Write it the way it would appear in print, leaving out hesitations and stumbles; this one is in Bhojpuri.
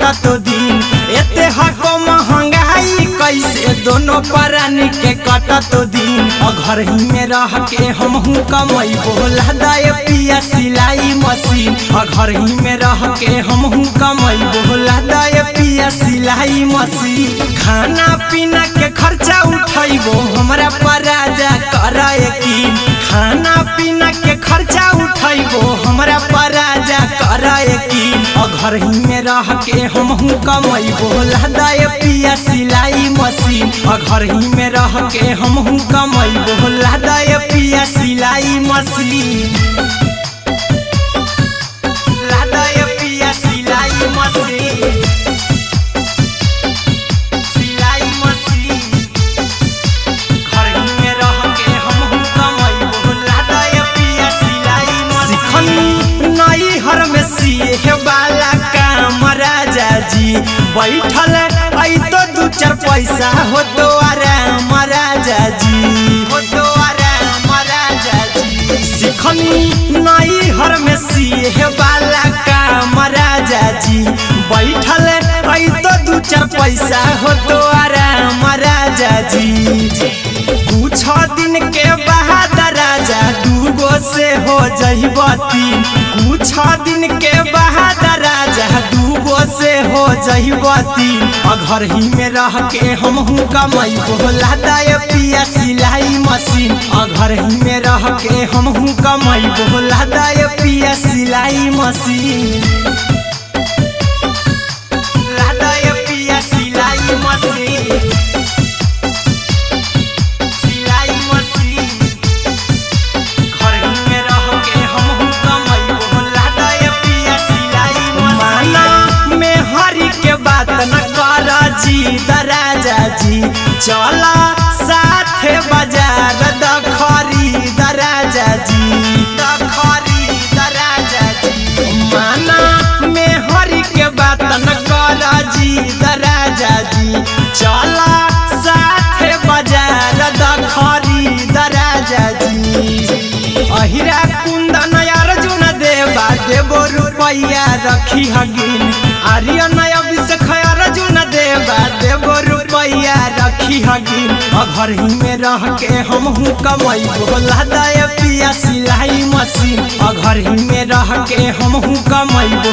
कटत दिन एते हको महंगाई कैसे दोनों प्राणी के कटत दिन। घर ही में रह के हमहू कमैबो लदाए पिया सिलाई मशीन। घर ही में रह के हमहू कमैबो लदाए पिया सिलाई मशीन। खाना पीना के खर्चा उठैबो हमरा पराजा कराए की। खाना पीना के खर्चा उठैबो हमरा पराजा कराए की। घर ही में रह के हमहू कमैबो लदाए पिया सिलाई मशीन। घर ही में रह के हमहू कमैबो लदाए पिया सिलाई मशीन। लदाए पिया सिलाई मशीन। सिलाई मशीन। घर ही में रह के हमहू कमैबो लदाए पिया सिलाई मशीन। नई हर में सिए वाला काम राजा जी बैठल आई तो दू चार पैसा हो तो आराम राजा जी। हो तो आराम राजा जी। सिखनी नई हर में सिए वाला काम राजा जी बैठल आई तो दू चार पैसा हो तो आराम राजा जी। कुछ दिन के बाद राजा दूगो से हो जइब तीन। कुछ दिन के बाद राजा दूगो से हो जइब तीन। घर ही में रह के हमहू कमैबो लदाए पिया सिलाई मशीन। घर ही में रह के हमहू कमैबो लदाए पिया सिलाई मशीन। लदाए पिया सिलाई मशीन। सिलाई मशीन। घर ही में रह के हमहू कमैबो लदाए पिया सिलाई मशीन। माना में हरी के बात न कर जी दराजा जी चला साथे बाजार द खरीद राजा जी। द खरीद राजा जी। माना में हरी के बात न कर जी दराजा जी चला साथे बाजार द खरीद राजा जी। अहिरा कुंदन अर्जुन देवा देबो रुपया रखी हगिन। आर्यन अभिषेक अर्जुन देवा देबो रुपया रखी हगिन। घर ही में रह के हमहू कमैबो लदाए पिया सिलाई मशीन। घर ही में रह के हमहू कमैबो